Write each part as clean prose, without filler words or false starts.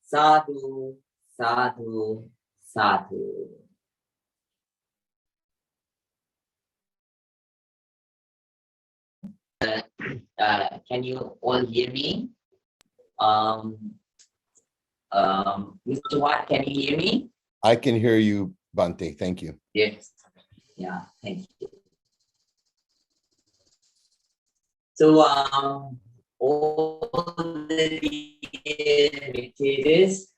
Sadhu, sadhu, sadhu. Can you all hear me? Mr. Watt, can you hear me? I can hear you, Bhante. Thank you. Yes. Yeah, thank you. So, all the meditators,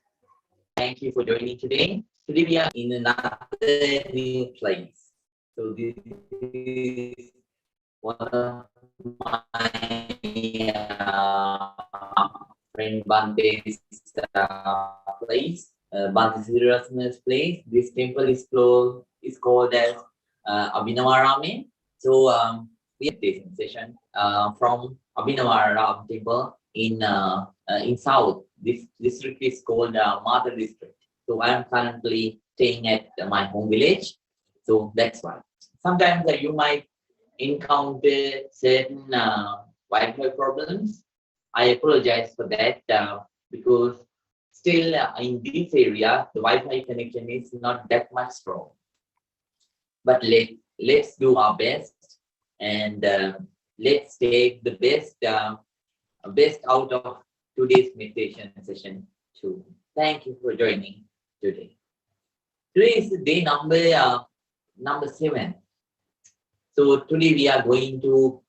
thank you for joining today. Today we are in another new place. So this is one of my friend Bante's place, Bante Sirasana's place. This temple is called as Abhinavarame. So we have this session from Abhinavara temple in south. This district is called Mother district. So I am currently staying at my home village. So that's why. Sometimes you might encounter certain Wi-Fi problems. I apologize for that because still in this area the Wi-Fi connection is not that much strong. But let's do our best and let's take the best out of today's meditation session too. Thank you for joining today. Today is day number 7. So today we are going to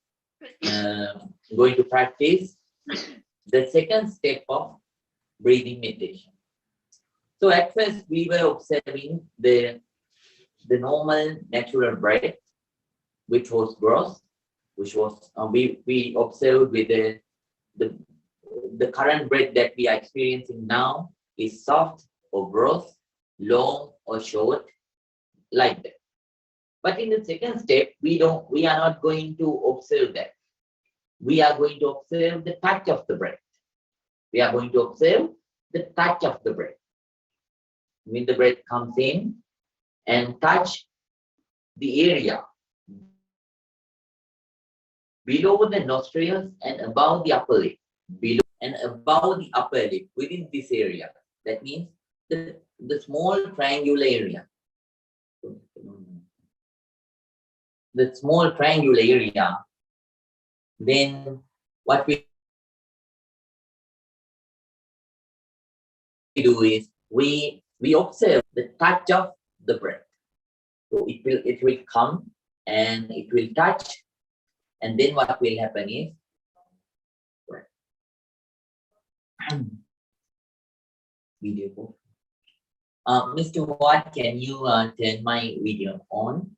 practice the second step of breathing meditation. So at first we were observing the normal natural breath, which was gross, which was we observed with the current breath that we are experiencing now is soft or gross, long or short, like that. But in the second step, we are not going to observe that. We are going to observe the touch of the breath. We are going to observe the touch of the breath. When the breath comes in and touch the area below the nostrils and above the upper lip, below and above the upper lip, within this area. That means the small triangular area. The small triangular area, then what we do is we observe the touch of the breath. So it will come and it will touch, and then what will happen is video. Mr. Watt, can you turn my video on?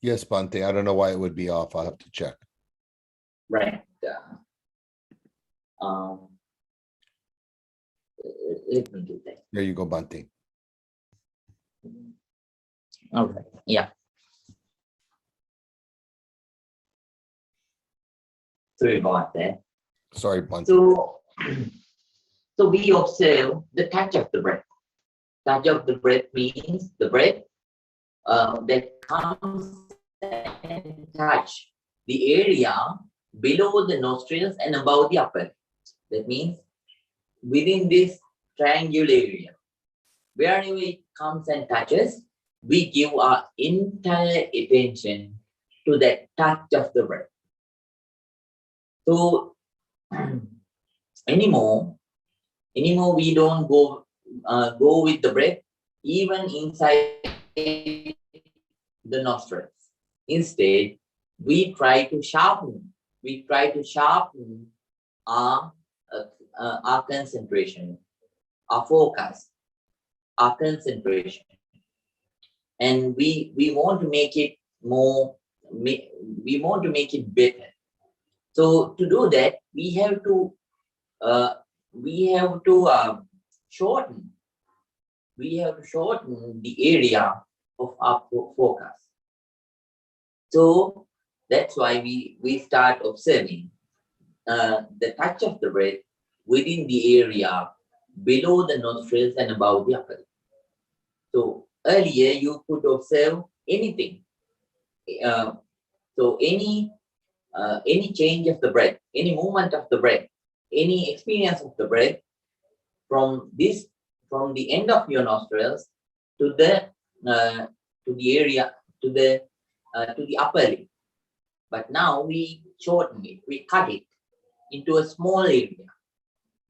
Yes, Bhante. I don't know why it would be off. I'll have to check. Right. Let me do that. There you go, Bhante. All right. Yeah. Sorry about that. Sorry, Bhante. So we observe the touch of the breath. Touch of the breath means the breath that comes and touch the area below the nostrils and above the upper. That means within this triangular area, wherever it comes and touches, we give our entire attention to that touch of the breath. So anymore we don't go with the breath even inside the nostrils. Instead, we try to sharpen our concentration, our focus, our concentration, and we want to make it more. We want to make it better. So to do that, we have to shorten. We have to shorten the area of our focus. So that's why we start observing the touch of the breath within the area below the nostrils and above the upper lip. So earlier you could observe anything. So any change of the breath, any movement of the breath, any experience of the breath from the end of your nostrils to the area to the upper lip. But now we shorten it, we cut it into a small area,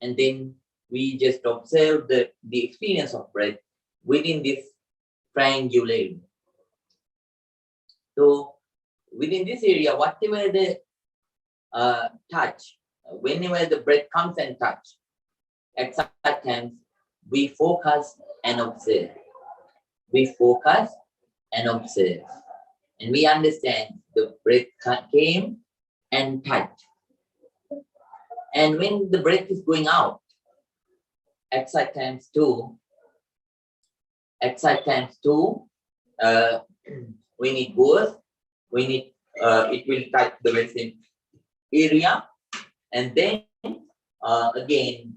and then we just observe the experience of breath within this triangular area. So within this area, whatever the touch, whenever the breath comes and touch, at such times we focus and observe. We focus and observe. And we understand the breath came and touched. And when the breath is going out, at such times too, when it goes, it will touch the very area, and then again,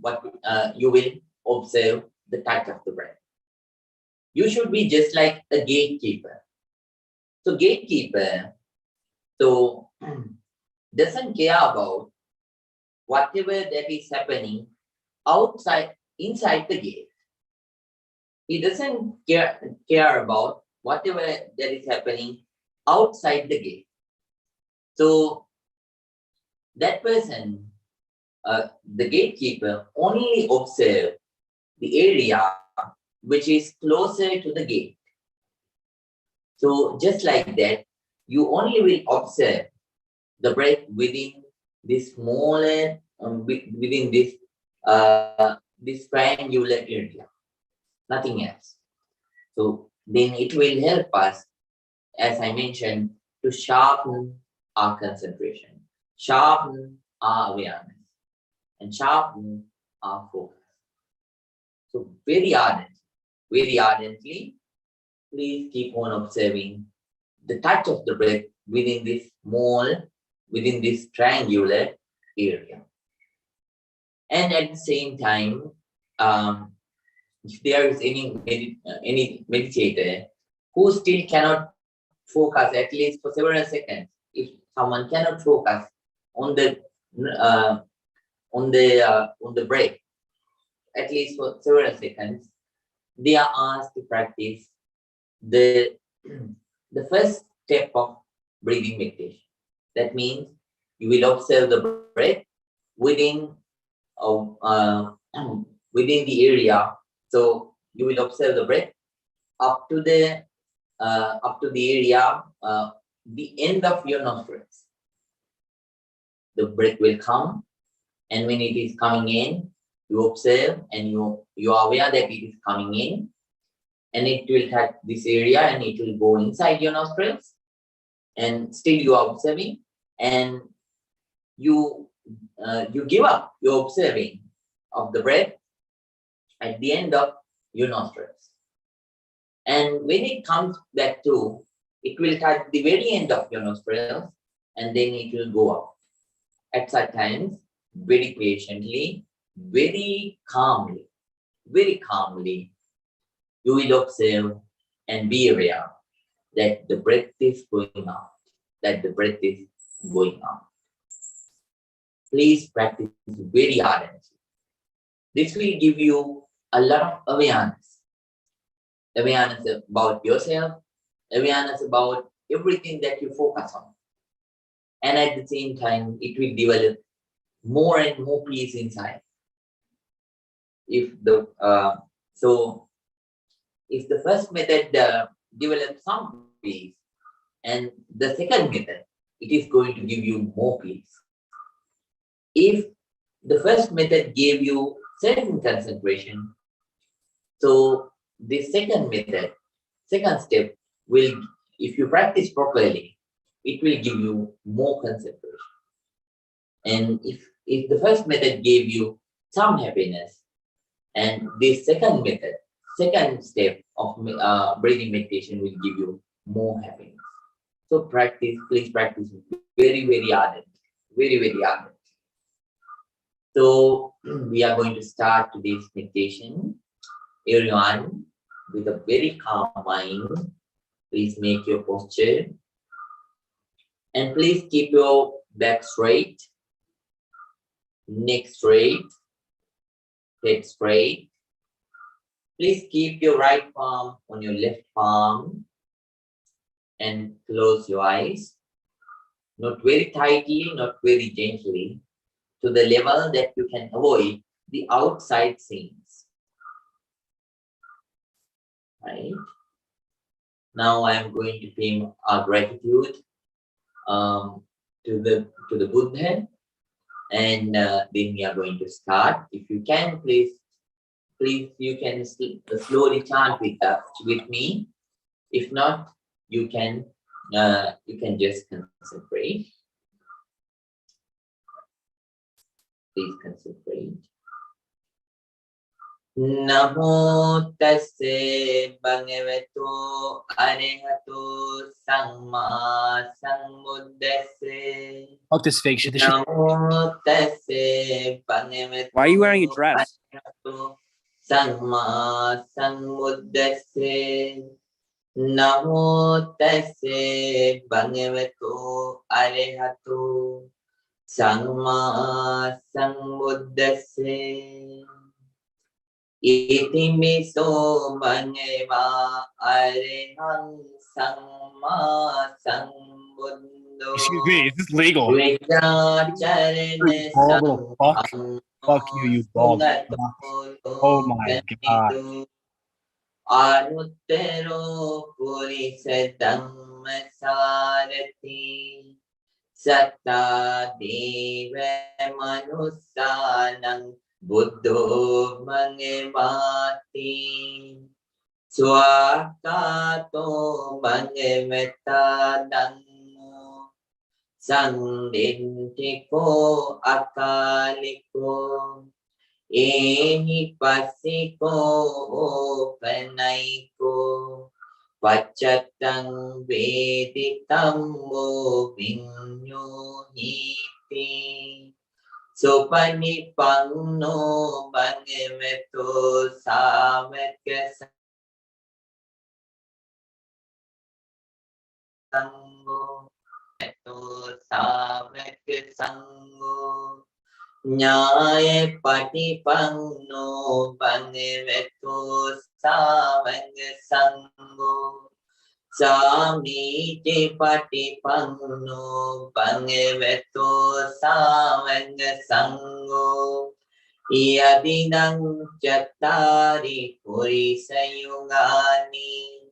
you will observe the touch of the breath. You should be just like a gatekeeper. So gatekeeper, doesn't care about whatever that is happening inside the gate. He doesn't care about whatever that is happening outside the gate. So that person, the gatekeeper, only observe the area which is closer to the gate. So just like that, you only will observe the breath within this smaller, within this triangular area, nothing else. So then it will help us, as I mentioned, to sharpen our concentration, sharpen our awareness, and sharpen our focus. So very ardently, please keep on observing the touch of the breath within this triangular area. And at the same time, if there is any meditator who still cannot focus at least for several seconds, if someone cannot focus on the breath at least for several seconds, they are asked to practice the first step of breathing meditation. That means you will observe the breath within the area. So you will observe the breath up to the area, the end of your nostrils. The breath will come, and when it is coming in, you observe, and you are aware that it is coming in, and it will touch this area, and it will go inside your nostrils, and still you are observing, and you give up your observing of the breath at the end of your nostrils. And when it comes back to, it will touch the very end of your nostrils, and then it will go out. At such times, very patiently, very calmly, you will observe and be aware that the breath is going out, Please practice very ardently. This will give you a lot of awareness about yourself, awareness about everything that you focus on. And at the same time, it will develop more and more peace inside. If the first method develops some peace, and the second method, it is going to give you more peace. If the first method gave you certain concentration, so the second step will, if you practice properly, it will give you more concentration. And if the first method gave you some happiness, and the second step of breathing meditation will give you more happiness. So please practice very ardent. So we are going to start today's meditation. Everyone, with a very calm mind, please make your posture. And please keep your back straight. Neck straight, head straight. Please keep your right palm on your left palm and close your eyes. Not very tightly, not very gently, to the level that you can avoid the outside scenes. Right? Now I am going to pay our gratitude to the Buddha, and then we are going to start. If you can, please you can slowly chant with me. If not, you can just concentrate. Please concentrate. Namo tasse bhagavato arahato samma sambuddhasse. Oh, this fake shit. This shit. Namo tasse bhagavato Why are you wearing a dress? arahato samma sambuddhasse. Namo tasse bhagavato arahato samma sambuddhasse. Itimiso bhagava arahang samma sambuddho. Excuse me, is this legal? Vijacharana Bald fuck. Fuck you, you bald fuck. Oh my god. Anuttaro purisa dhamma sarati satta deva manussanam buddho bhagavati swakato bhagavata dhammo sandintiko akaliko ehi passiko panaiko paccatang veditammo vinyuhiti Supanipanno bhagavato savaka sangho savaka sangho Nyaya patipanno bhagavato savaka sangho Samite patipanno bhagavato savaka sangho Yadinang chattari purisa yugani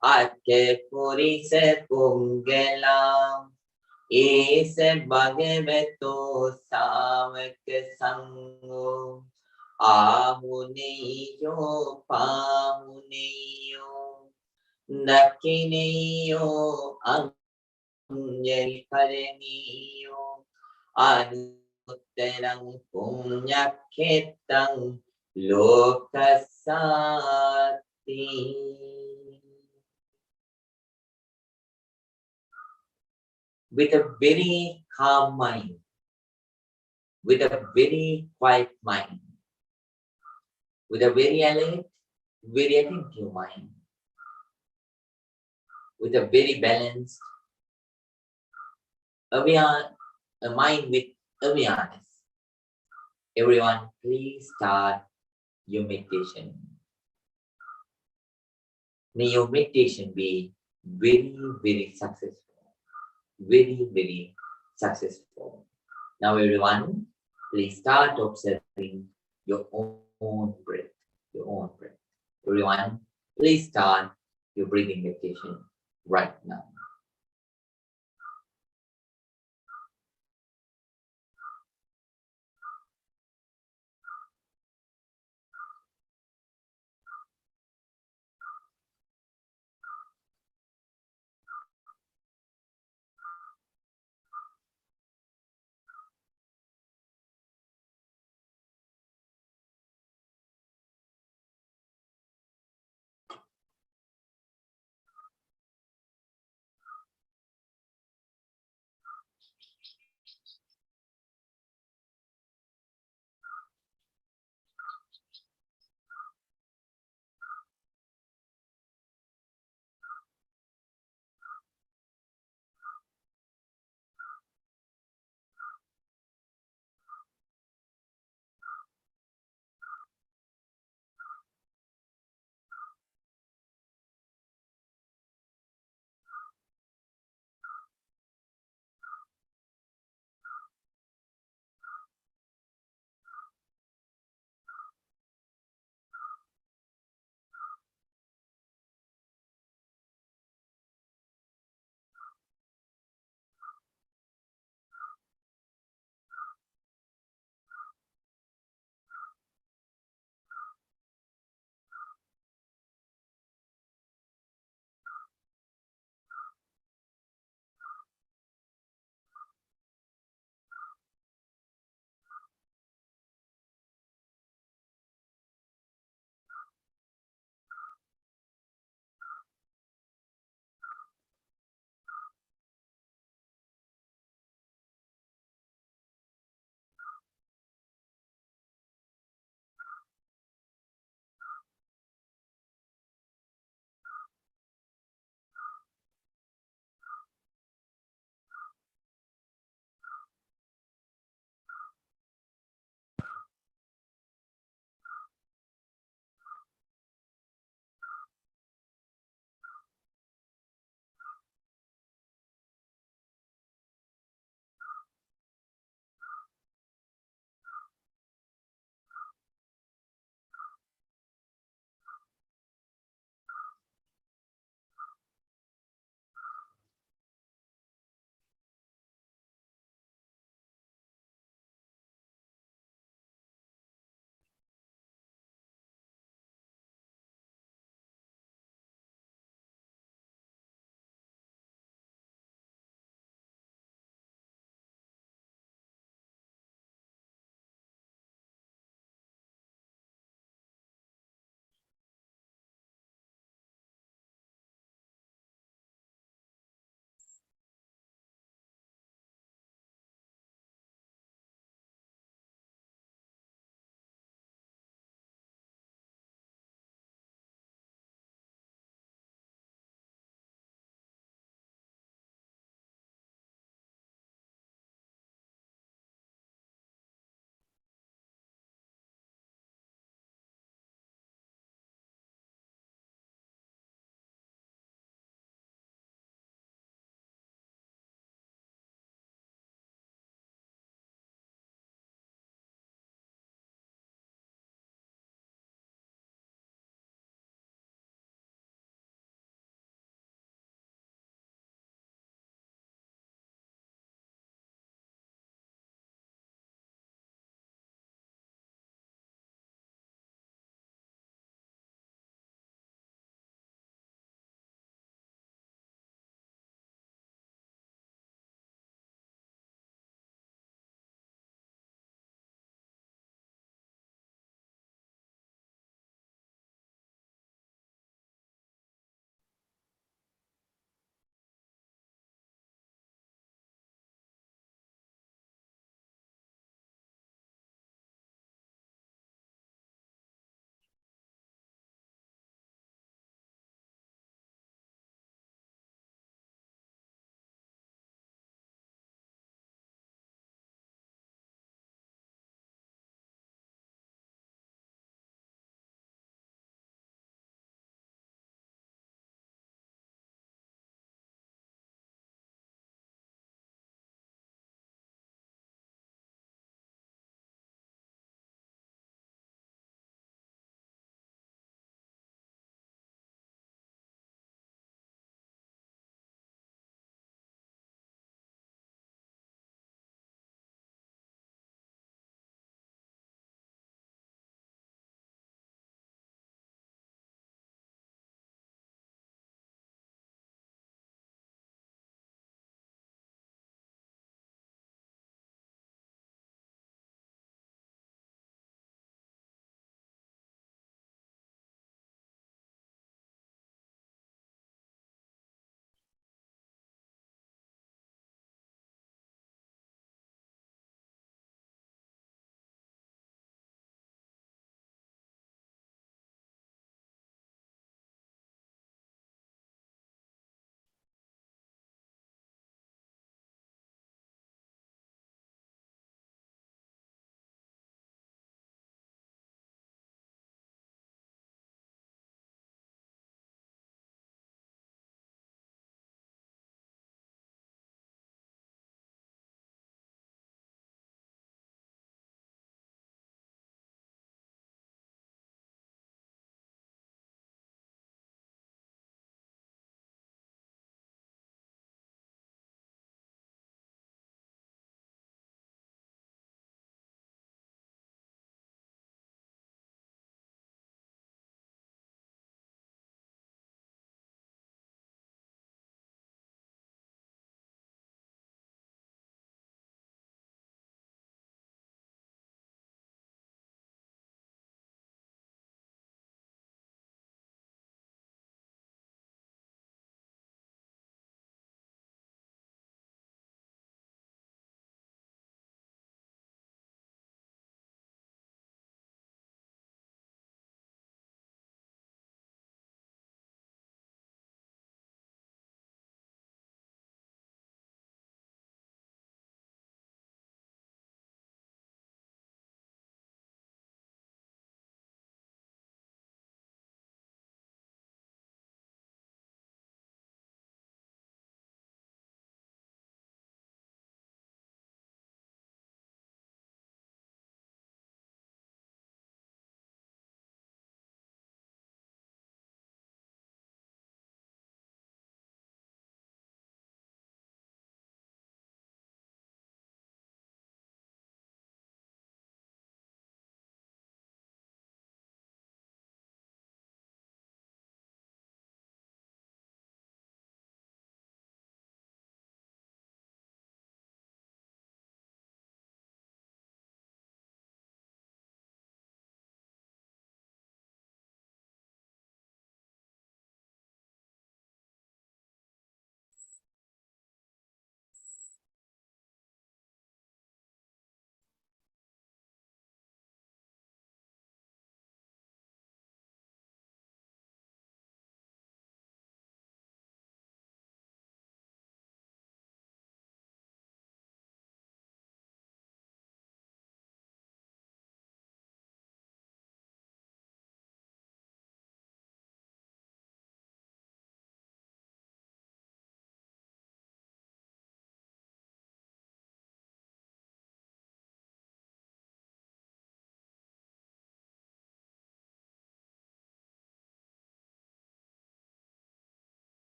Atte purisa pungalam Ese bhagavato savaka sangho Ahuneyo pahuneyo Dakineyo anjali karaniyo anuttarang punyakhetang lokasati. With a very calm mind, with a very quiet mind, with a very alert, very attentive mind, with a very balanced, a mind with awareness. Everyone, please start your meditation. May your meditation be very, very successful. Very, very successful. Now, everyone, please start observing your own breath. Your own breath. Everyone, please start your breathing meditation right now.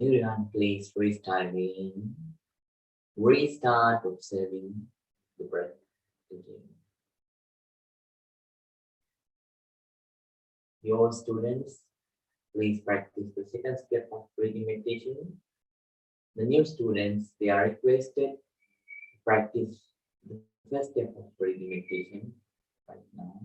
Everyone please restart again. Restart observing the breath again. Your students, please practice the second step of breathing meditation. The new students, they are requested to practice the first step of breathing meditation right now.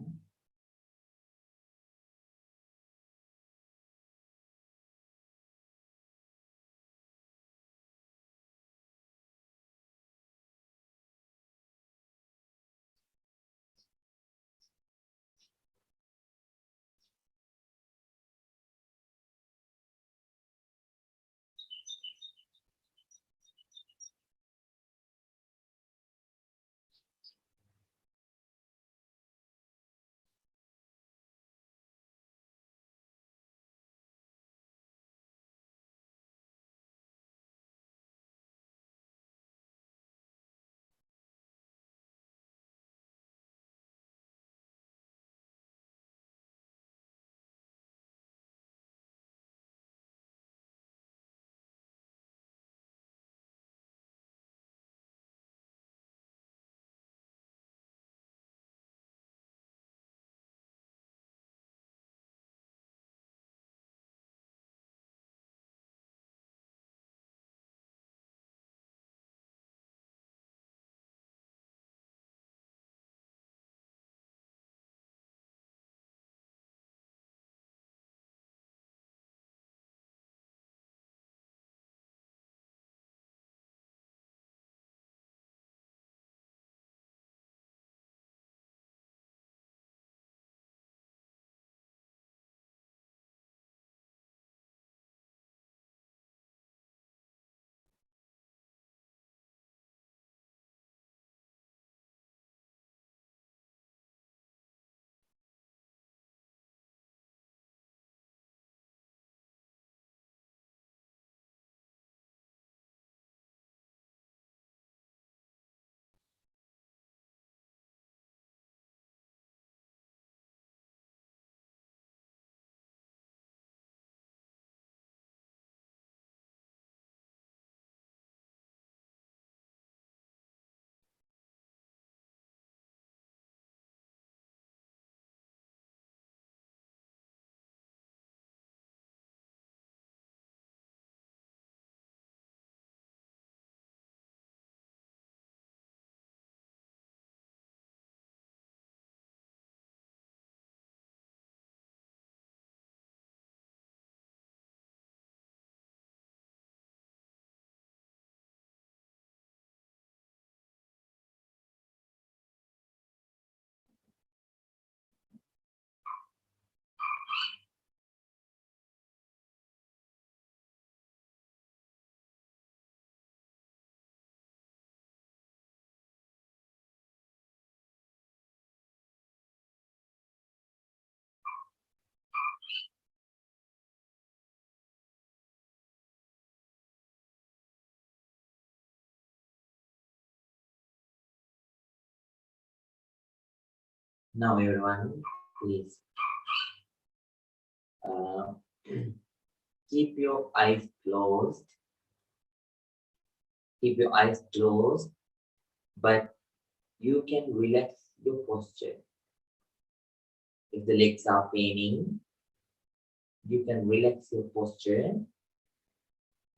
Now everyone, please uh, keep your eyes closed. Keep your eyes closed, but you can relax your posture. If the legs are paining, you can relax your posture.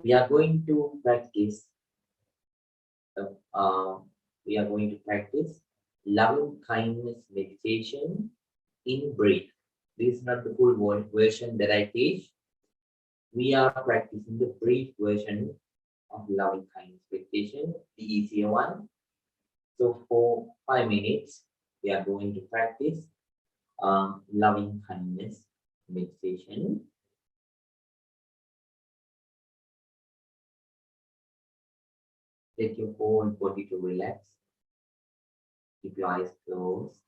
We are going to practice. Uh, we are going to practice loving kindness meditation in brief. This is not the full version that I teach. We are practicing the brief version of loving kindness meditation, the easier one. So for 5 minutes, we are going to practice loving kindness meditation. Let your whole body to relax. Keep your eyes closed.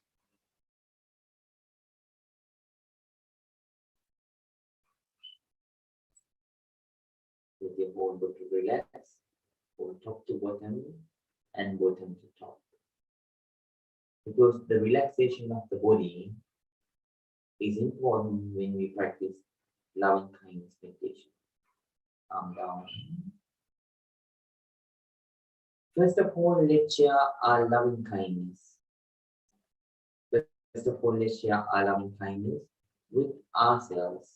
Let your whole body to relax, from top to bottom and bottom to top. Because the relaxation of the body is important when we practice loving kindness meditation. calm down. First of all, let's share our loving kindness. First of all, let's share our loving kindness with ourselves.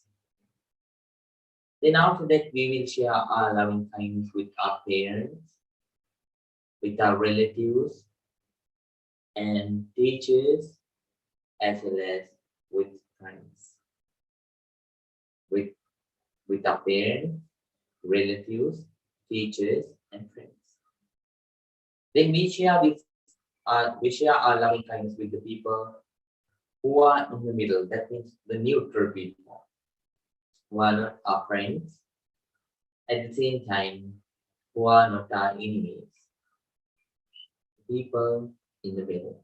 Then after that, we will share our loving kindness with our parents, with our relatives and teachers, as well as with friends. With our parents, relatives, teachers, and friends. Then we share our loving kindness with the people who are in the middle. That means the neutral people, who are not our friends, at the same time, who are not our enemies. People in the middle.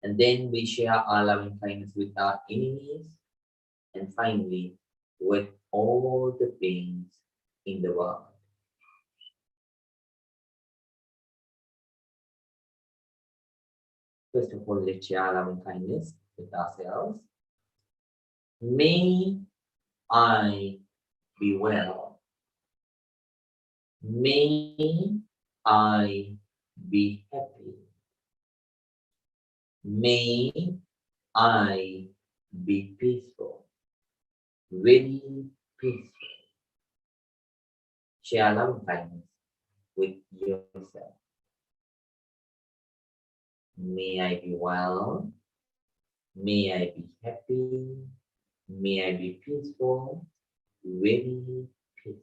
And then we share our loving kindness with our enemies, and finally, with all the beings in the world. First of all, let's share loving kindness with ourselves. May I be well. May I be happy. May I be peaceful. Very peaceful. Share loving kindness with yourself. May I be well. May I be happy. May I be peaceful. Very peaceful.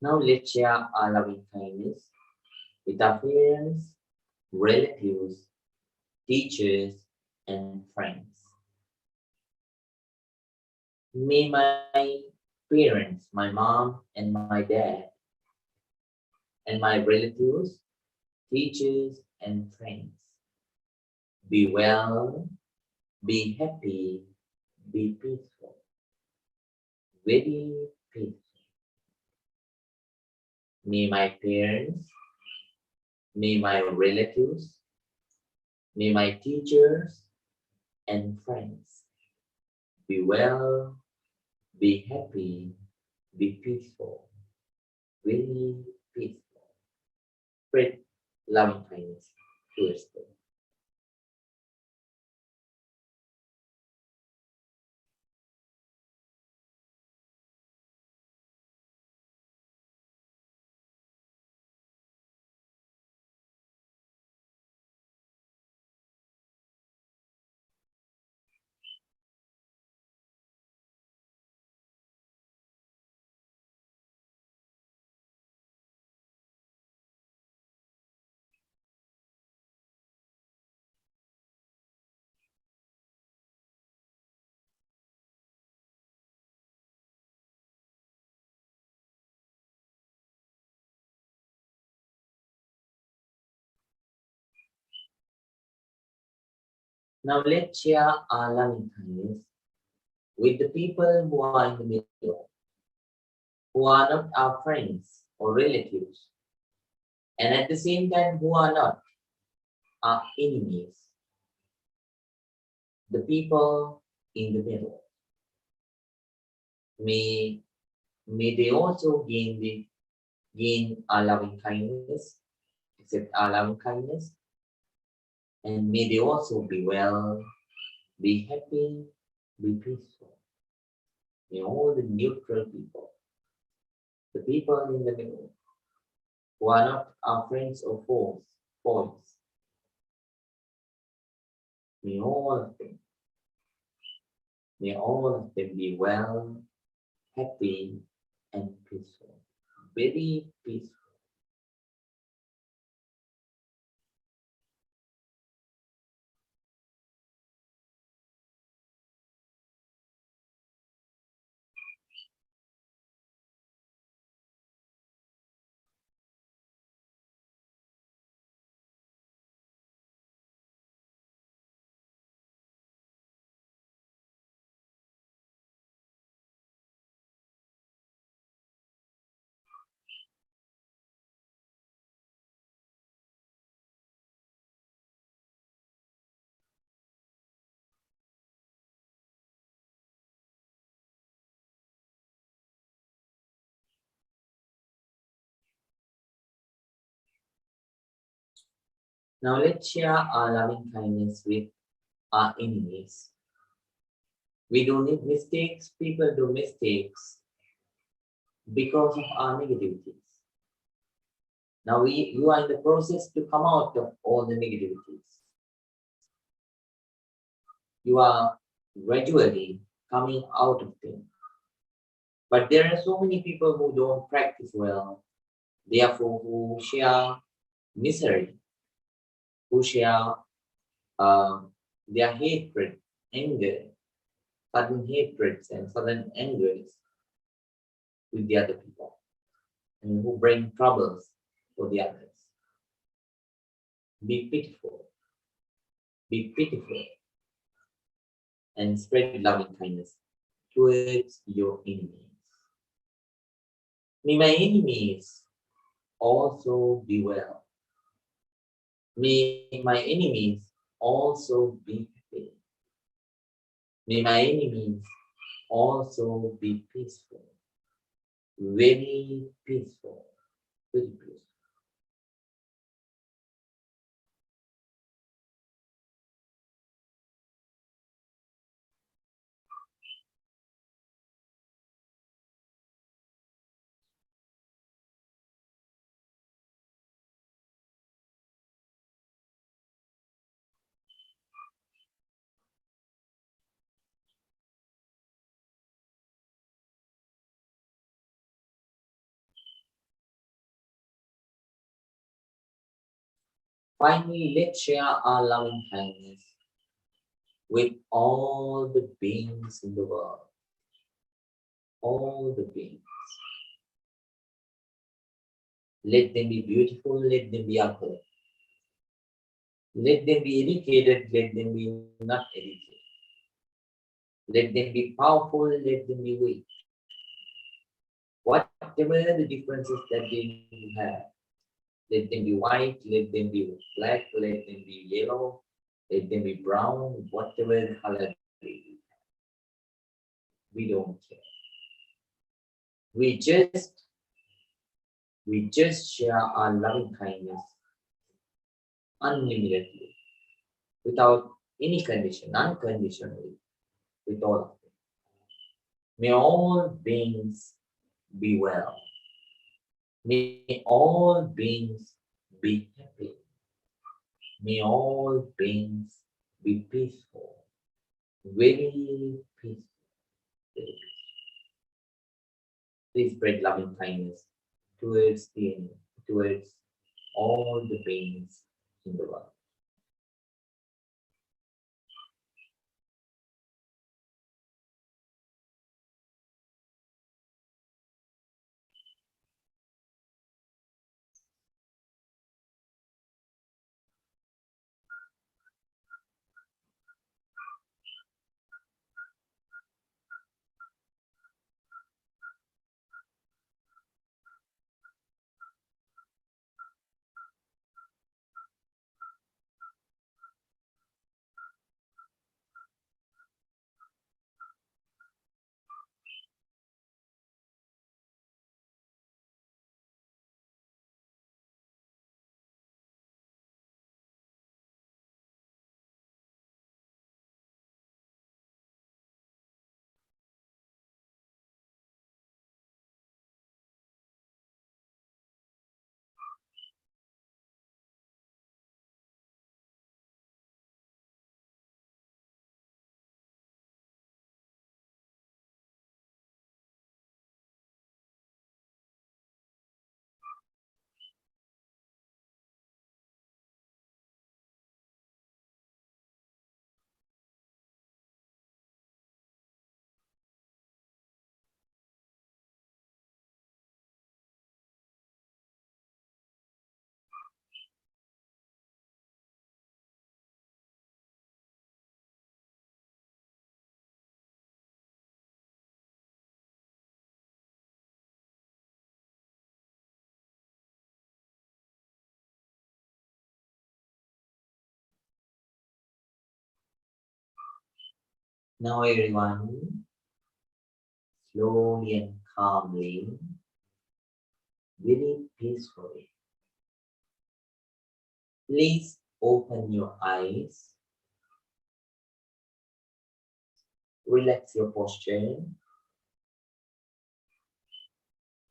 Now let's share our loving kindness with our parents, relatives, teachers, and friends. May my parents, my mom and my dad, and my relatives, teachers, and friends be well, be happy, be peaceful, very peaceful. May my parents, may my relatives, may my teachers and friends be well, be happy, be peaceful, very peaceful. Spread loving kindness to yourself. Now let's share our loving kindness with the people who are in the middle, who are not our friends or relatives, and at the same time who are not our enemies, the people in the middle. May they also gain our loving kindness, accept our loving kindness, and may they also be well, be happy, be peaceful. May all the neutral people, the people in the middle, who are not our friends or foes, may all of them be well, happy, and peaceful. very peaceful. Now let's share our loving kindness with our enemies. We do mistakes, people do mistakes because of our negativities. Now you are in the process to come out of all the negativities. You are gradually coming out of them. But there are so many people who don't practice well, therefore who share misery, who share their hatred, anger, sudden hatreds and sudden angers with the other people, and who bring troubles for the others. Be pitiful, and spread loving kindness towards your enemies. May my enemies also be well. May my enemies also be happy. May my enemies also be peaceful. Very peaceful. Very peaceful. Finally, let's share our loving kindness with all the beings in the world. All the beings. Let them be beautiful, let them be ugly. Let them be educated, let them be not educated. Let them be powerful, let them be weak. Whatever the differences that they have, let them be white, let them be black, let them be yellow, let them be brown, whatever the color they be. We don't care. We just share our loving kindness unlimitedly, without any condition, unconditionally, with all of them. May all beings be well. May all beings be happy. May all beings be peaceful. Very peaceful. Very peaceful. Please spread loving kindness towards towards all the beings in the world. Now everyone, slowly and calmly, very peacefully, please open your eyes, relax your posture,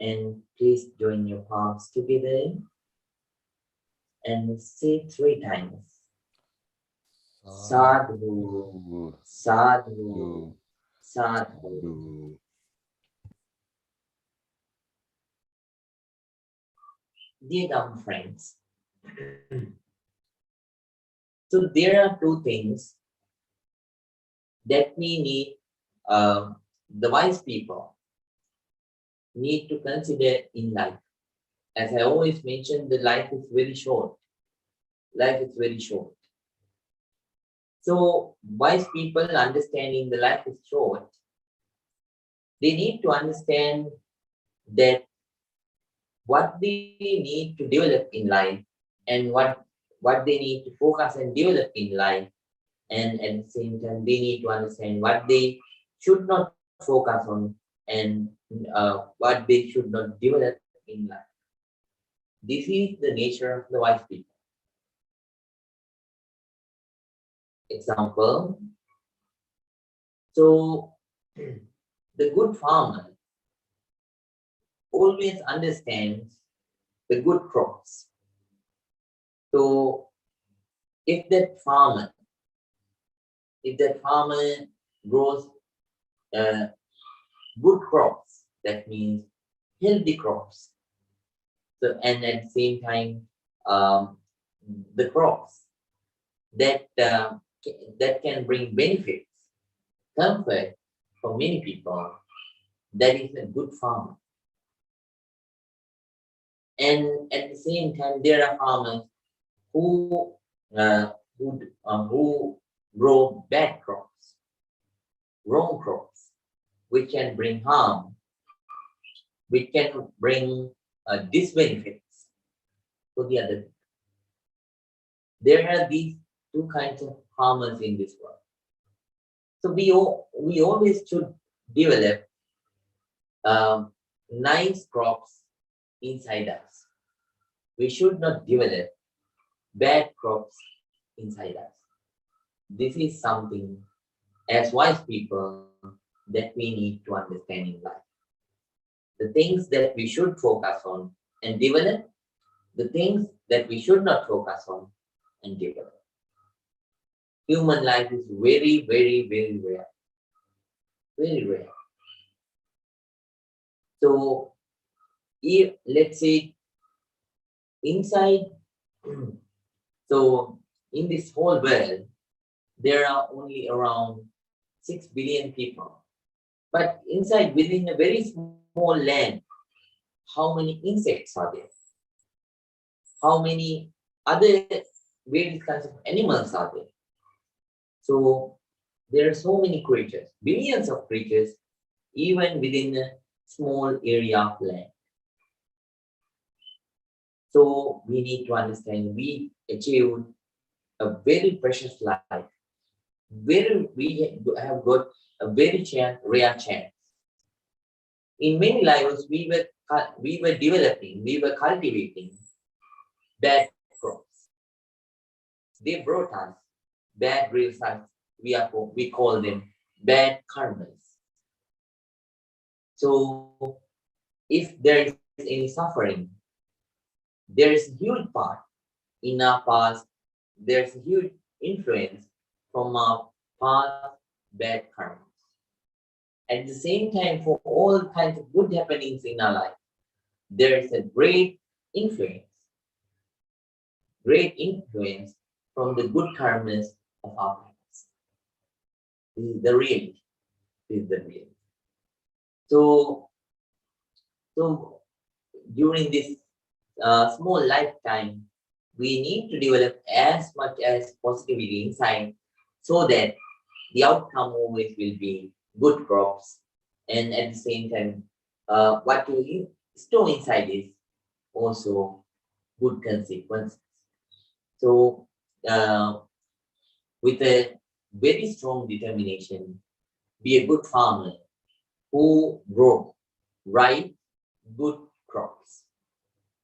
and please join your palms together and say 3 times. Sadhu, sadhu, sadhu. Dear dumb friends, so there are 2 things that we need, the wise people need to consider in life. As I always mention, the life is very short. Life is very short. So wise people understanding the life is short, they need to understand that what they need to develop in life and what they need to focus and develop in life, and at the same time they need to understand what they should not focus on and what they should not develop in life. This is the nature of the wise people. Example, so the good farmer always understands the good crops. So if that farmer grows good crops, that means healthy crops. So and at the same time, the crops that can bring benefits, comfort for many people, that is a good farmer. And at the same time, there are farmers who grow bad crops, wrong crops, which can bring harm, which can bring disbenefits to the other people. There are these 2 kinds of farmers in this world. So we always should develop nice crops inside us. We should not develop bad crops inside us. This is something as wise people that we need to understand in life. The things that we should focus on and develop, the things that we should not focus on and develop. Human life is very, very, very rare. Very rare. So if let's say inside, so in this whole world, there are only around 6 billion people. But inside, within a very small land, how many insects are there? How many other various kinds of animals are there? So there are so many creatures, billions of creatures, even within a small area of land. So we need to understand we achieved a very precious life. We have got a very rare chance. In many lives, we were developing, we were cultivating bad crops. They brought us bad results. We call them bad karmas. So if there is any suffering, there is a huge part in our past, there's a huge influence from our past bad karmas. At the same time, for all kinds of good happenings in our life, there is a great influence from the good karmas of our past. This is the reality. This is the reality. So during this small lifetime, we need to develop as much as positivity inside so that the outcome always will be good crops, and at the same time, what you store inside is also good consequences. So with a very strong determination, be a good farmer who grow right, good crops,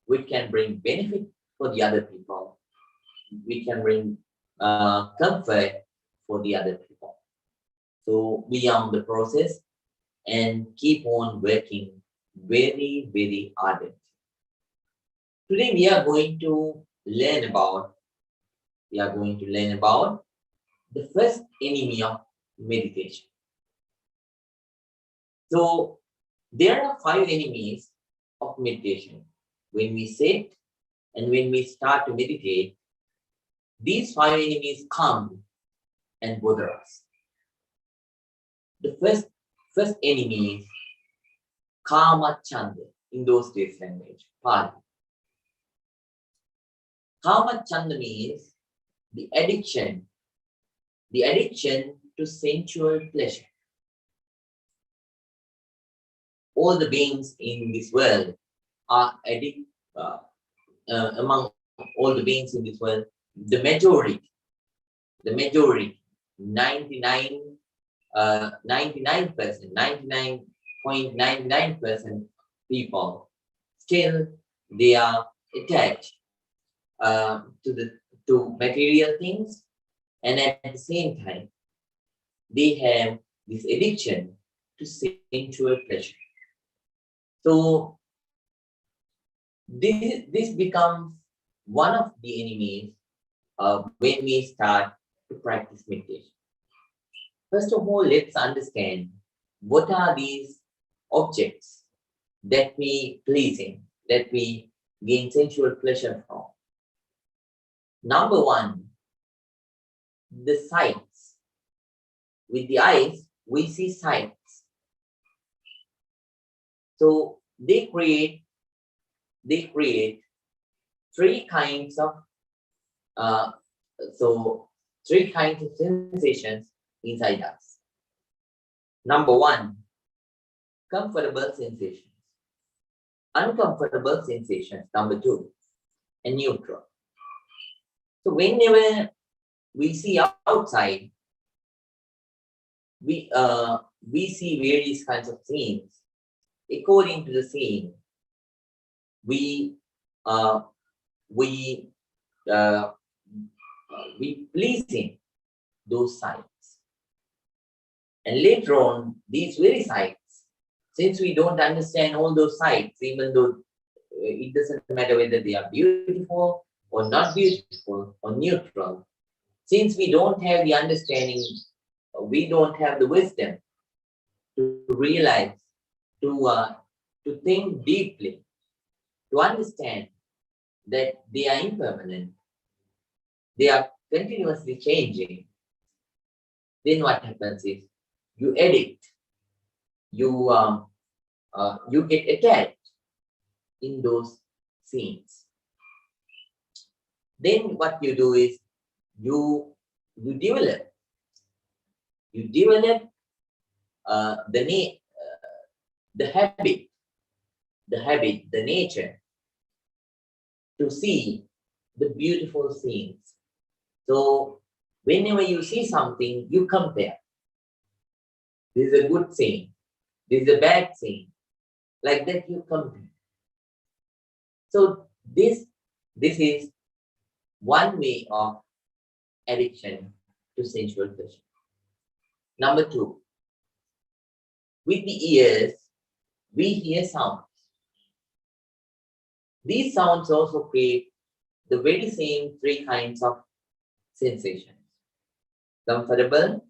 which can bring benefit for the other people. We can bring comfort for the other people. So we are on the process and keep on working very, very ardent. Today we are going to learn about the first enemy of meditation. So there are 5 enemies of meditation. When we sit and when we start to meditate, these 5 enemies come and bother us. The first enemy is Kama Chanda, in those days language, Pali. Kama Chanda means the addiction to sensual pleasure. All the beings in this world are among all the beings in this world, the majority, 99.99% people, still they are attached to material things, and at the same time, they have this addiction to sensual pleasure. So this becomes one of the enemies when we start to practice meditation. First of all, let's understand what are these objects that we pleasing, that we gain sensual pleasure from. Number 1, the sights. With the eyes, we see sights. So they create 3 kinds of sensations inside us. Number 1, comfortable sensations. Uncomfortable sensations, number 2, and neutral. So whenever we see outside, we see various kinds of scenes. According to the scene, we pleasing those sights. And later on, these very sights, since we don't understand all those sights, even though it doesn't matter whether they are beautiful or not beautiful or neutral, since we don't have the understanding, we don't have the wisdom to realize, to think deeply, to understand that they are impermanent, they are continuously changing, then what happens is you addict, you get attached in those scenes. Then what you do is you develop the nature to see the beautiful scenes. So whenever you see something, you compare. This is a good scene. This is a bad scene. Like that you compare. So this is one way of addiction to sensual pleasure. Number 2, with the ears, we hear sounds. These sounds also create the very same 3 kinds of sensations: comfortable,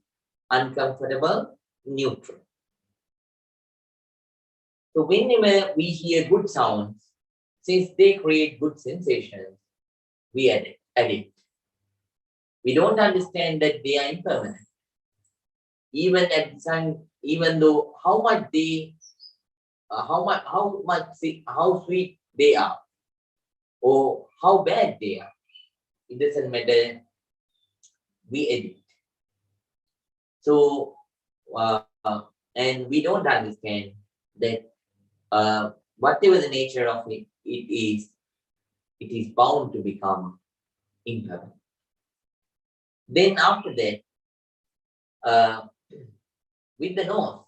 uncomfortable, neutral. So whenever we hear good sounds, since they create good sensations, we addict. We don't understand that they are impermanent. Even at the time, even though how sweet they are, or how bad they are, it doesn't matter. We addict. So and we don't understand that whatever the nature of it is bound to become impermanent. Then after that, with the nose,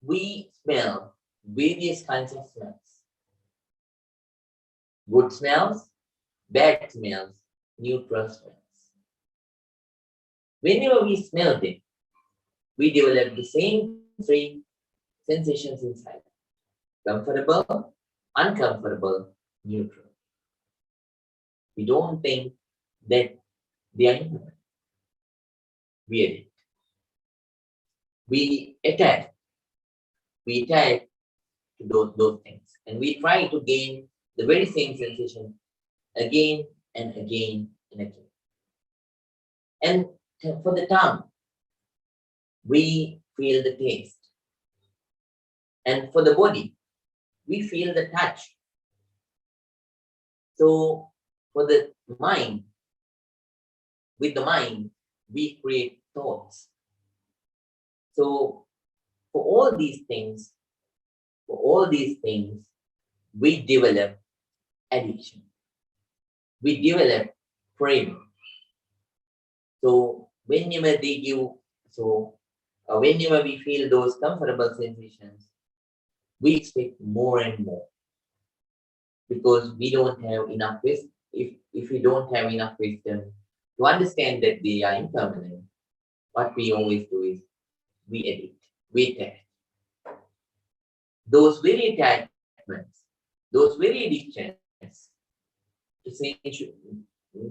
we smell various kinds of smells. Good smells, bad smells, neutral smells. Whenever we smell them, we develop the same three sensations inside. Comfortable, uncomfortable, neutral. We don't think that they are impermanent. We addict. We attach. We attach to those things. And we try to gain the very same sensation again and again and again. And for the tongue, we feel the taste. And for the body, we feel the touch. So for the mind, with the mind, we create thoughts. So for all these things, we develop addiction. We develop craving. So whenever whenever we feel those comfortable sensations, we expect more and more, because we don't have enough wisdom. If we don't have enough wisdom to understand that they are impermanent, what we always do is we addict, we attach. Those very attachments, those very addictions to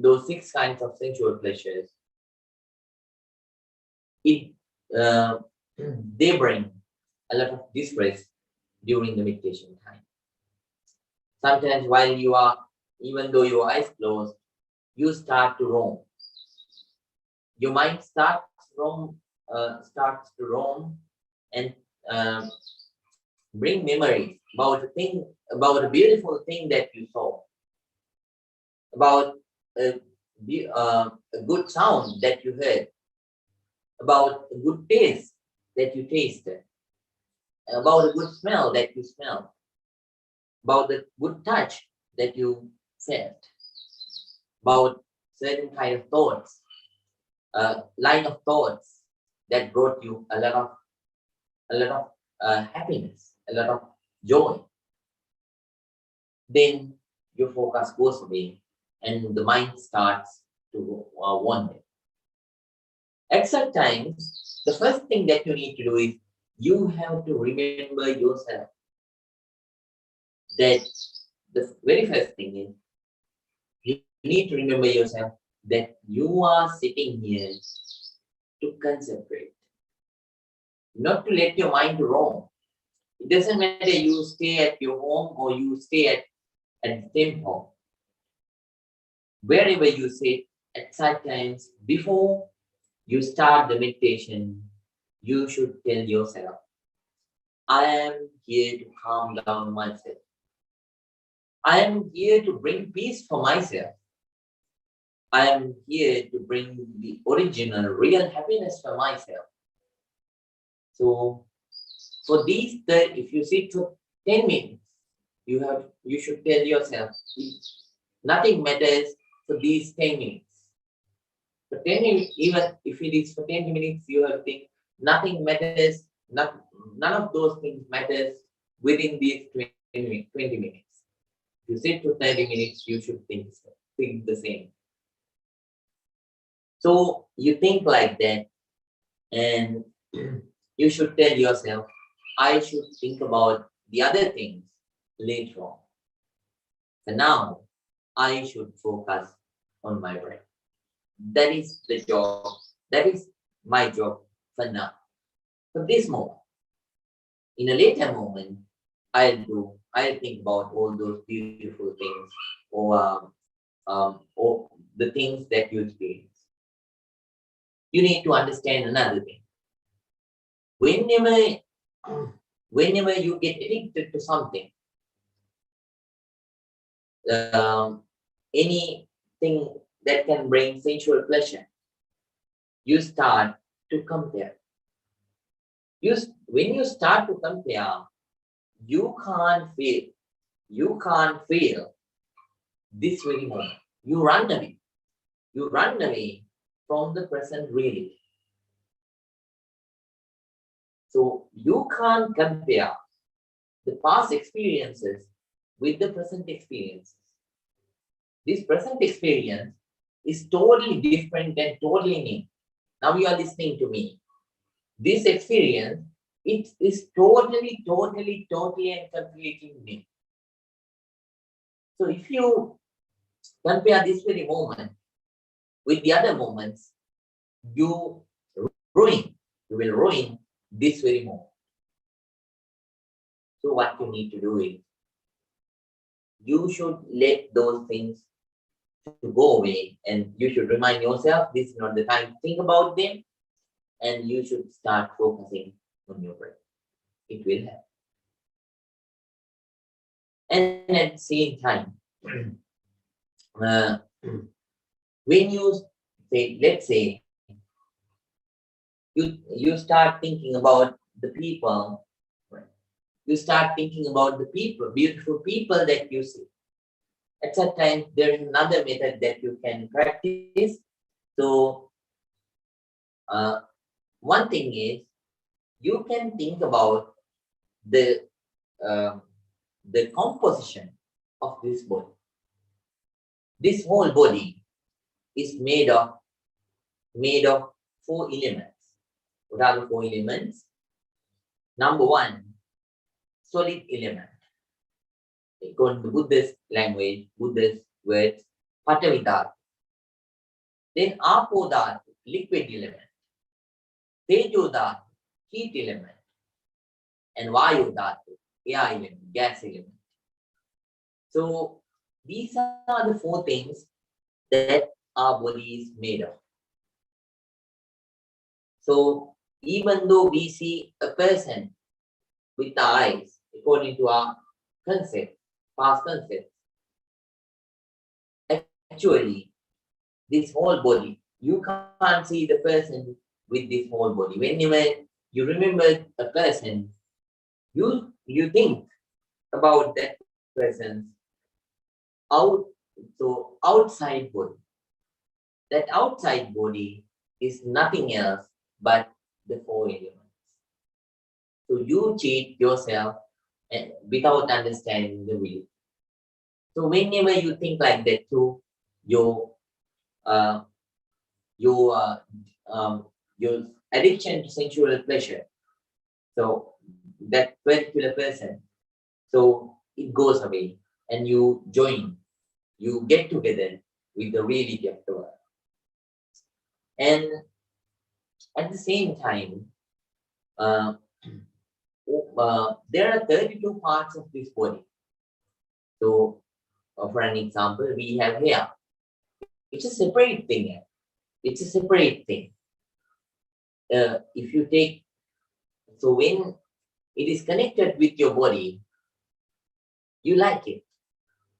those 6 kinds of sensual pleasures, they bring a lot of distress during the meditation time. Sometimes while you are, even though your eyes closed, you start to roam. Your mind starts to roam and bring memories about a beautiful thing that you saw, about a good sound that you heard, about a good taste that you tasted, about a good smell that you smelled, about the good touch that you felt, about certain kind of thoughts, line of thoughts that brought you a lot of happiness, a lot of joy. Then your focus goes away and the mind starts to wander. At such times, the first thing that you need to do is you have to remember yourself. That the very first thing is you need to remember yourself that you are sitting here to concentrate, not to let your mind roam. It doesn't matter you stay at your home or you stay at the same home. Wherever you sit, at such times, before you start the meditation, you should tell yourself, I am here to calm down myself. I am here to bring peace for myself. I am here to bring the original, real happiness for myself. So, for these, if you sit for 10 minutes, you should tell yourself, nothing matters for these 10 minutes. For 10 minutes, even if it is for 10 minutes, you have to think, nothing matters, none of those things matters within these 20 minutes. If you sit for 30 minutes, you should think the same. So you think like that, and you should tell yourself, I should think about the other things later on. For now, I should focus on my breath. That is the job. That is my job for now. For this moment. In a later moment, I'll think about all those beautiful things or the things that you experience. You need to understand another thing. Whenever you get addicted to something, anything that can bring sensual pleasure, you start to compare. When you start to compare, you can't feel this very moment. You run away from the present reality. So you can't compare the past experiences with the present experiences. This present experience is totally different and totally new. Now you are listening to me. This experience, it is totally and completely new. So if you compare this very moment with the other moments, you will ruin this very moment. So what you need to do is, you should let those things to go away, and you should remind yourself this is not the time to think about them, and you should start focusing on your breath. It will help. And at the same time, when you say, let's say, you start thinking about the people, right? You start thinking about the people, beautiful people that you see. At that time, there is another method that you can practice. So, one thing is, you can think about the composition of this body. This whole body is made of 4 elements. What are the 4 elements? Number 1, solid element. According to Buddhist language, Buddhist words, Patavi Dhatu. Then Apo Dhatu, liquid element. Tejo Dhatu, heat element. And Vayu Dhatu, air element, gas element. So these are the 4 things that our body is made of. So even though we see a person with the eyes, according to our concept, past concept, actually, this whole body, you can't see the person with this whole body. Whenever you remember a person, you think about that person's outside body. That outside body is nothing else but the 4 elements. So you cheat yourself without understanding the will. So whenever you think like that too, your addiction to sensual pleasure, so that particular person, so it goes away, and you get together with the reality of the world. And at the same time, there are 32 parts of this body. So, for an example, we have hair. It's a separate thing. It's a separate thing. If you take, so when it is connected with your body, you like it.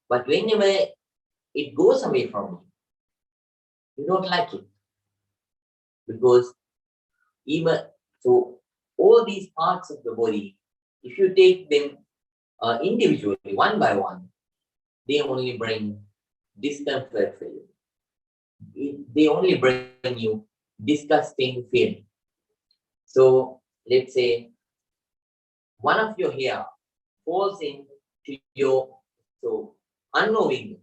But whenever it goes away from you, you don't like it. Because even, so all these parts of the body, if you take them individually, one by one, they only bring discomfort for you. They only bring you disgusting feeling. So let's say one of your hair falls into your, so unknowingly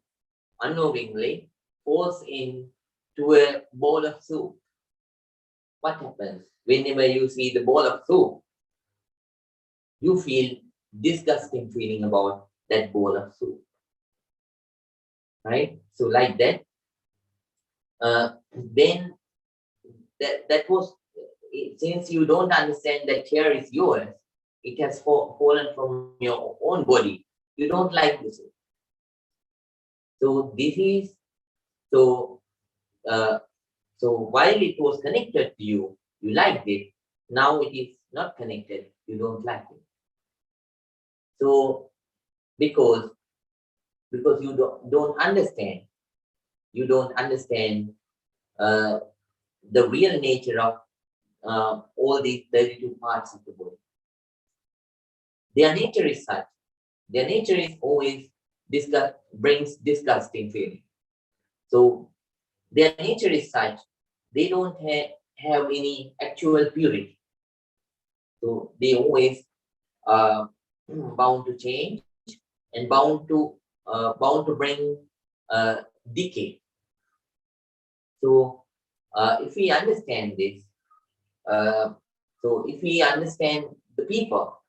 falls into a bowl of soup. What happens? Whenever you see the bowl of soup, you feel disgusting feeling about that bowl of soup. Right? So like that, then that was, since you don't understand that hair is yours, it has fallen from your own body. You don't like this. So this is, so while it was connected to you, you liked it. Now it is not connected, you don't like it. So because you don't understand, the real nature of all these 32 parts of the body. Their nature is such. Their nature is always brings disgusting feeling. So their nature is such, they don't have any actual purity. So they always bound to change and bound to bring decay. So if we understand this, so if we understand the people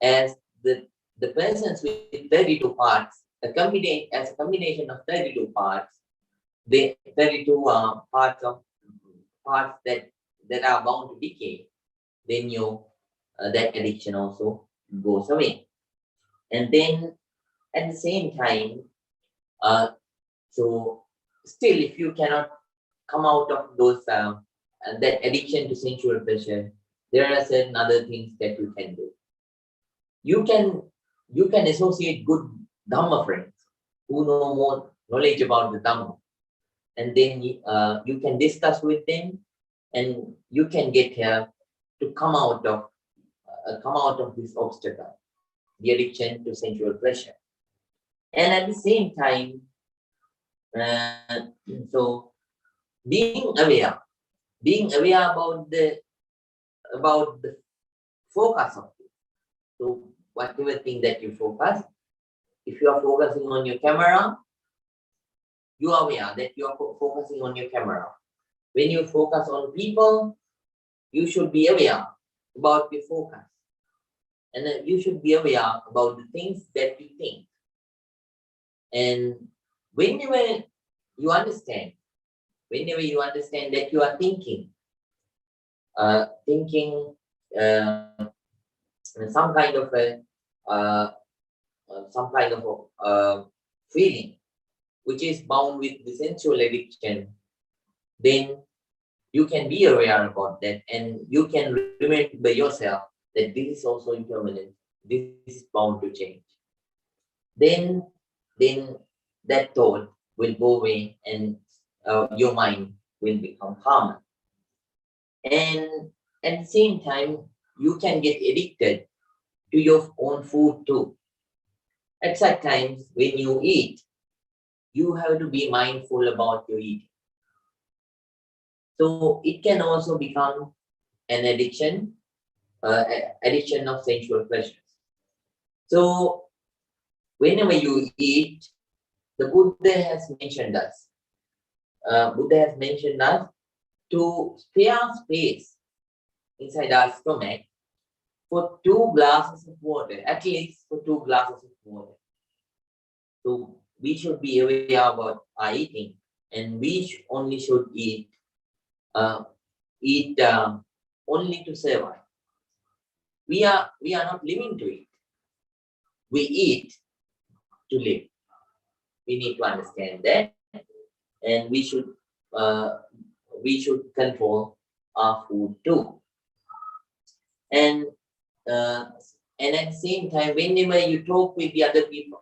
as the persons with 32 parts, as a combination of 32 parts, the 32 parts that are bound to decay, then that addiction also goes away. And then at the same time, so still, if you cannot come out of those that addiction to sensual pleasure, there are certain other things that you can do. You can associate good Dhamma friends who know more knowledge about the Dhamma, and then you can discuss with them, and you can get help to come out of this obstacle, the addiction to sensual pleasure. And at the same time, so being aware about the focus of it. So whatever thing that you focus, if you are focusing on your camera, you are aware that you are focusing on your camera. When you focus on people, you should be aware about your focus. And you should be aware about the things that you think. And whenever you understand that you are thinking some kind of feeling which is bound with the sensual addiction, then you can be aware about that, and you can remember yourself that this is also impermanent, this is bound to change. Then that thought will go away, and your mind will become calmer. And at the same time, you can get addicted to your own food too. At such times, when you eat, you have to be mindful about your eating. So it can also become an addiction of sensual pleasures. So whenever you eat, the Buddha has mentioned us. To spare space inside our stomach for 2 glasses of water, at least for 2 glasses of water. So we should be aware about our eating, and we only should eat only to survive. We are not living to eat. We eat to live. We need to understand that, and we should control our food too. And at the same time, whenever you talk with the other people,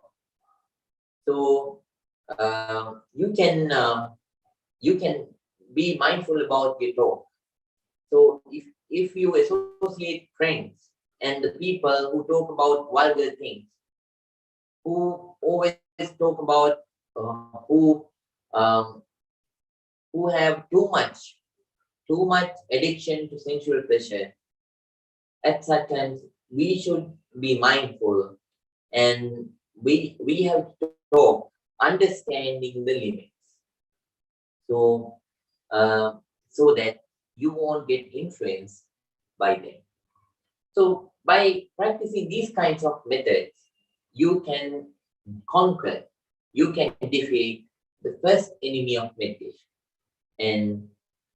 so you can be mindful about your talk. So if you associate friends and the people who talk about vulgar things, who always talk about who have too much addiction to sensual pleasure, at such times we should be mindful, and we have to talk understanding the limits, so that you won't get influenced by them. So by practicing these kinds of methods, you can defeat the first enemy of meditation. And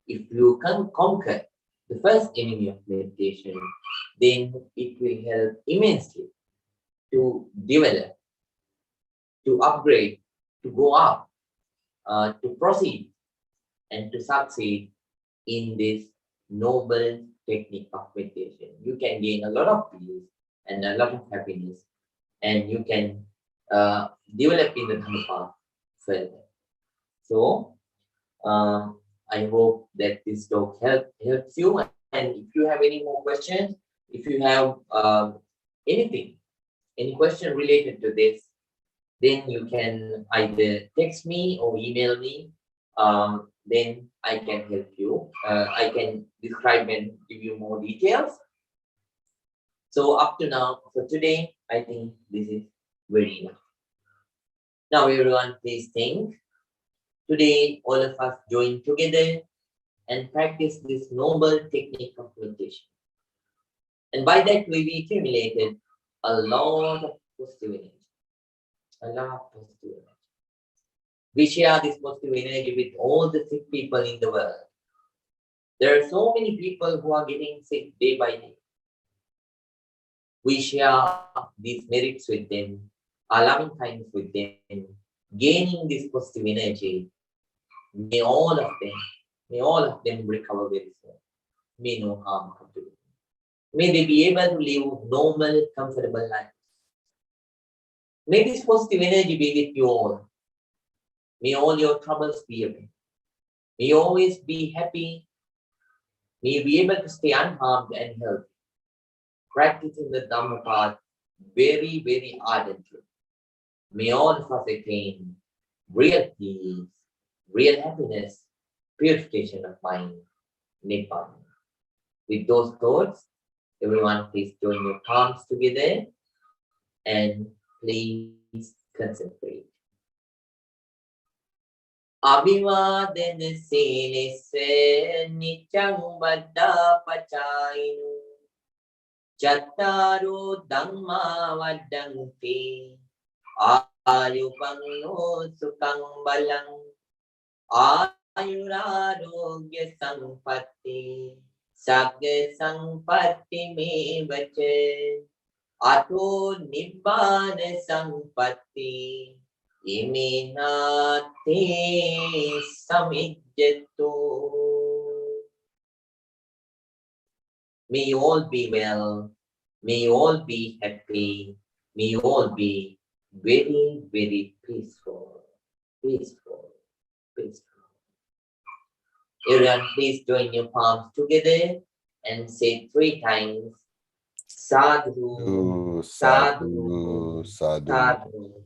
if you can conquer the first enemy of meditation, then it will help immensely to develop, to upgrade, to go up, to proceed, and to succeed in this noble technique of meditation. You can gain a lot of peace and a lot of happiness, and you can develop in the Dhamma path further. So I hope that this talk helps you. And if you have any more questions, if you have any question related to this, then you can either text me or email me. Then I can help you. I can describe and give you more details. So up to now, for today, I think this is very enough. Now everyone, please think. Today, all of us join together and practice this noble technique of meditation. And by that, we accumulated a lot of positive energy. A lot of positive energy. We share this positive energy with all the sick people in the world. There are so many people who are getting sick day by day. We share these merits with them, our loving kindness with them, gaining this positive energy. May all of them recover very soon. May no harm come to them. May they be able to live normal, comfortable lives. May this positive energy be with you all. May all your troubles be away. May you always be happy. May you be able to stay unharmed and healthy. Practicing the Dhamma path very, very ardently. May all of us attain real peace, real happiness, purification of mind, Nibbana. With those thoughts, everyone please join your palms together and please concentrate. Abhivadana senese nityang vaddha pachainu chattaro dhamma vaddanti ayupanno sukhang balang ayurarogya sampatti sagga sampatti me vache ato nibbana sampatti iminate samijjato. May you all be well. May you all be happy. May you all be very, very peaceful. Peaceful. Peaceful. Everyone, please join your palms together and say 3 times Sadhu, Sadhu, sadhu. Sadhu.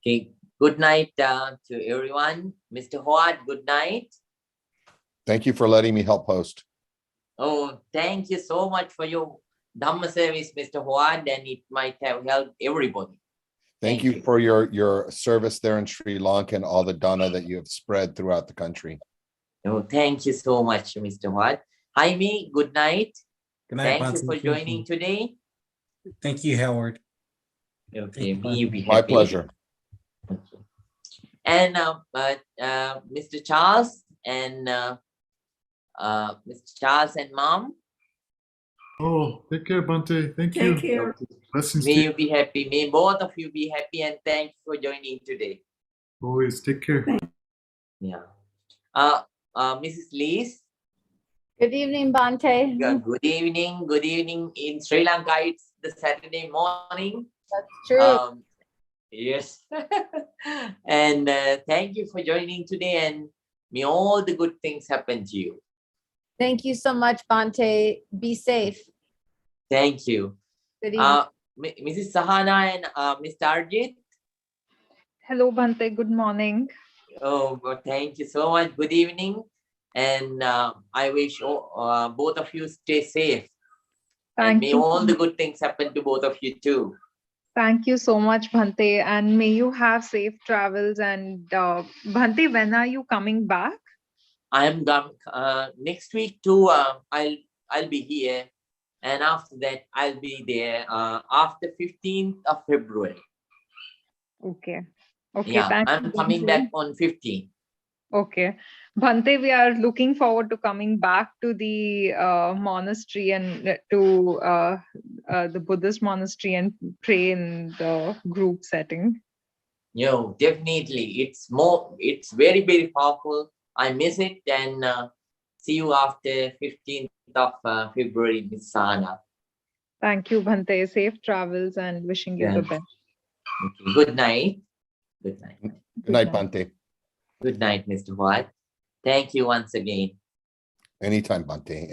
Okay, good night to everyone. Mr. Howard, good night. Thank you for letting me help host. Oh, thank you so much for your Dhamma service, Mr. Howard, and it might have helped everybody. Thank you for your service there in Sri Lanka and all the Dana that you have spread throughout the country. Oh, thank you so much, Mr. Howard. Jaime, good night. Good night, Thank you Bonsi. for Thank joining you. today. Thank you, Howard. Okay, you, me be happy. My pleasure. Okay. And Mr. Charles and Mr. Charles and Mom. Oh, take care, Bante. Thank you. Take care. Blessings May to you you. be happy. May both of you be happy, and thank you for joining today. Always take care. Yeah. Mrs. Lees. Good evening, Bante. Good evening. Good evening. In Sri Lanka, it's the Saturday morning. That's true. Yes. And thank you for joining today, and may all the good things happen to you. Thank you so much, Bante. Be safe. Thank you. Good evening. Mrs. Sahana and Mr. Arjit. Hello, Bhante. Good morning. Oh, well, thank you so much. Good evening. And I wish both of you stay safe. And Thank may you. all the good things happen to both of you too. Thank you so much, Bhante. And may you have safe travels. And Bhante, when are you coming back? I am next week too. I'll be here, and after that I'll be there after 15th of February. Okay. Okay. Yeah, Thank I'm you, coming Bhante. back on 15th. Okay. Bhante, we are looking forward to coming back to the monastery and to the Buddhist monastery and pray in the group setting. No, definitely. It's very, very powerful. I miss it, and see you after 15th of February, Miss Sana. Thank you, Bhante. Safe travels and wishing you the Yeah. best. Okay. Good night. Good night. Good night, Bante. Good night, Mr. White. Thank you once again. Anytime, Bante.